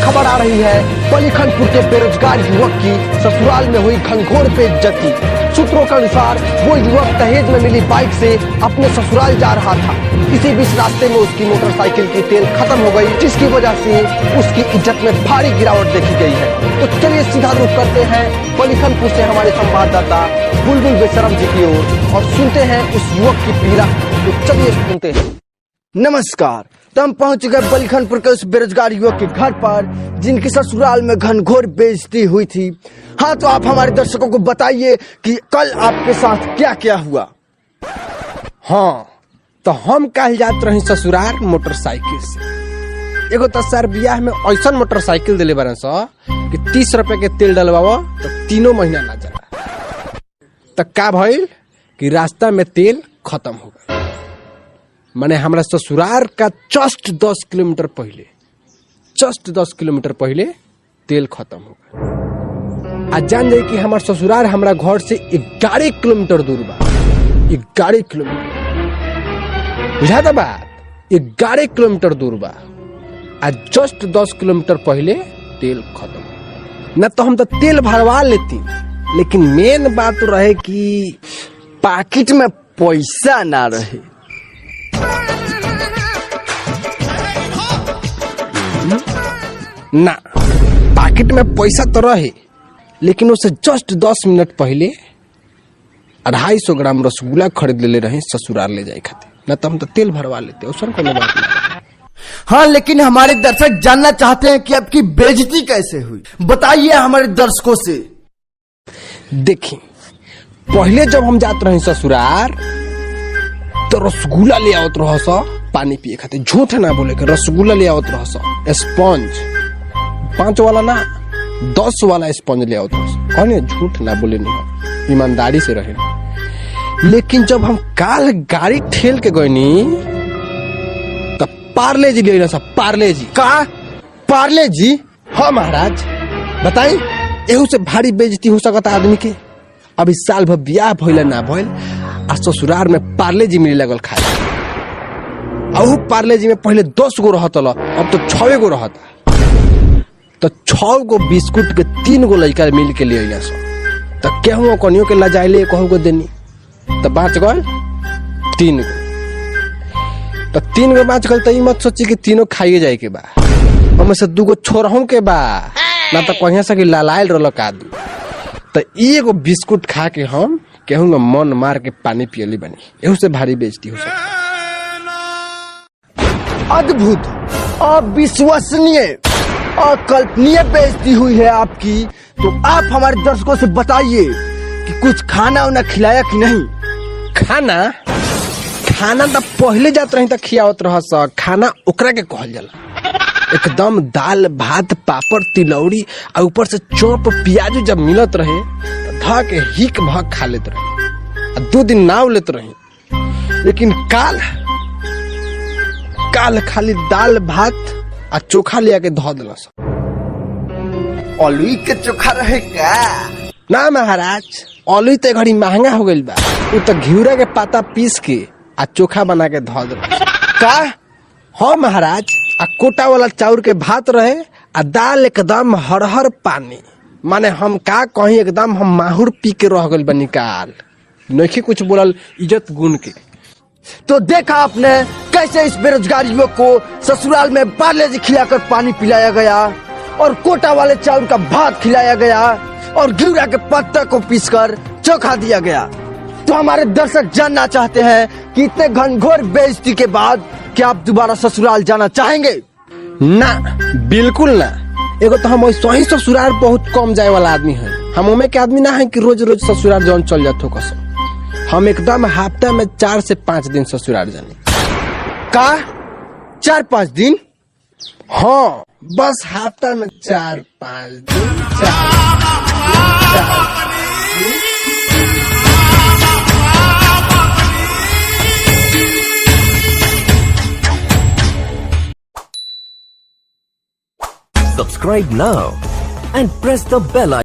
खबर आ रही है पलीखनपुर के बेरोजगार युवक की ससुराल में हुई घनघोर बेइज्जती। सूत्रों के अनुसार वो युवक दहेज में मिली बाइक से अपने ससुराल जा रहा था। इसी बीच रास्ते में उसकी मोटरसाइकिल की तेल खत्म हो गई, जिसकी वजह से उसकी इज्जत में भारी गिरावट देखी गई है। तो चलिए सीधा रुख करते हैं पलीखनपुर से हमारे संवाददाता बुलबुल बेशरम जी की ओर और सुनते हैं उस युवक की पीड़ा। तो चलिए सुनते हैं। नमस्कार, तो हम पहुंच गए पलीखनपुर के उस बेरोजगार युवक के घर पर जिनकी ससुराल में घनघोर बेइज्जती हुई थी। हाँ, तो आप हमारे दर्शकों को बताइए कि कल आपके साथ क्या क्या हुआ। हाँ, तो हम कल जात रही ससुराल मोटरसाइकिल से। एगो तो सर बियाह में ऐसा मोटरसाइकिल दिले बारन सा कि 30 रुपए के तेल डलवाओ तो 3 महीना ना चला। तो का भइल कि रास्ता में तेल खत्म हो गया। माने हमारा ससुराल का जस्ट 10 किलोमीटर पहले तेल खत्म हो गया। आज जान जाए कि हमारा ससुराल हमारा घर से 11 किलोमीटर दूर बा। 11 किलोमीटर बुझा था बात, 11 किलोमीटर दूर बा। आज जस्ट 10 किलोमीटर पहले तेल खत्म। न तो हम तो तेल भरवा लेती, लेकिन मेन बात रहे कि पाकिट में पैसा ना रहे। ना, पाकिट में पैसा तो रहे, लेकिन उससे जस्ट 10 मिनट पहले 250 ग्राम रसगुल्ला खरीद ले रहे ससुराल ले जाए खाते। न तो हम तो तेल भरवा लेते। उसमें कोई बात नहीं। हाँ, लेकिन हमारे दर्शक जानना चाहते हैं कि आपकी बेइज्जती कैसे हुई। बताइए हमारे दर्शकों से। देखिए, पहले जब हम जाते रहे ससुराल तो रसगुल्ला ले आवत रह पानी पिए खाते। झूठ ना बोले के रसगुल्ला ले आवत रह स्पंज 5 वाला ना 10 वाला स्पंज ले आवत रह। कौन झूठ ना बोले, नहीं ईमानदारी से रहे। लेकिन जब हम काल गाड़ी ठेल के गए नी तो पार्ले जी ले सब। पार्ले जी का? पार्ले जी? हाँ महाराज, बताई एहू से भारी बेइज्जती हो सकता आदमी के। अभी साल भर बियाह भइल ना भइल आ ससुराल में पार्ले जी मिले लगल खाए। अहू पार्ले जी में पहले 10 गो रहत, अब तो 6 गो रहता। तो 6 गो बिस्कुट के 3 गो लड़का मिल के ले अइला सो। तो केहू कनियो के लजाइले कहू को देनी तो बाँच गल 3 गो। तो 3 गो बाँच गल तो मत सोची कि तीनों खाइए जाए के बा। हमें से 2 गो छोड़हू के बा, ना तो कहीं से लालाइल रहल आदमी। तो 1 गो बिस्कुट खा के हम केहू में मन मार के पानी पियली बनी। एहू से भारी बेइज्जती हो सकती। अद्भुत, अविश्वसनीय, अकल्पनीय बेइज्जती हुई है आपकी। तो आप हमारे दर्शकों से बताइए कि कुछ खाना उन्हें खिलाया कि नहीं। खाना तो पहले जात रही खियावत रह। खाना ओकरा के कहल जाला। एकदम दाल भात पापड़ तिलौड़ी और ऊपर से चौप प्याज जब मिलत रहे तो धा के हिक भाग खा लेत रहे। 2 दिन नाव लेत रहे। लेकिन काल खाली दाल भात आ चोखा लिया के धो दिलस। अलुई के चोखा रहे का? ना महाराज, अलुई तो घड़ी महंगा हो गई बा। उ तो घिउरा के पाता पीस के आ चोखा बना के धो दिलस। का? हाँ महाराज, आ कोटा वाला चाउर के भात रहे आ दाल एकदम हरहर पानी। माने हम का कहीं एकदम हम माहुर पी के रह गइल बनी। काल नहीं कुछ बोलल इज्जत गुण के। तो देखा आपने कैसे इस बेरोजगार युवक को ससुराल में पार्ले जी खिलाकर पानी पिलाया गया और कोटा वाले चावल का भात खिलाया गया और घिउरा के पत्ता को पीसकर चोखा दिया गया। तो हमारे दर्शक जानना चाहते हैं कि इतने घनघोर बेइज्जती के बाद क्या आप दोबारा ससुराल जाना चाहेंगे? ना, बिल्कुल ना। एगो तो हम सही ससुराल बहुत कम जाए वाला आदमी है। हम ओमे के आदमी ना है कि रोज रोज ससुराल जौन चल जाते हो कसम। हम एकदम हफ्ता में 4 से 5 दिन ससुराल जाने का? 4-5 दिन? हाँ, बस हफ्ता में 4-5 दिन। Subscribe now and press the bell icon.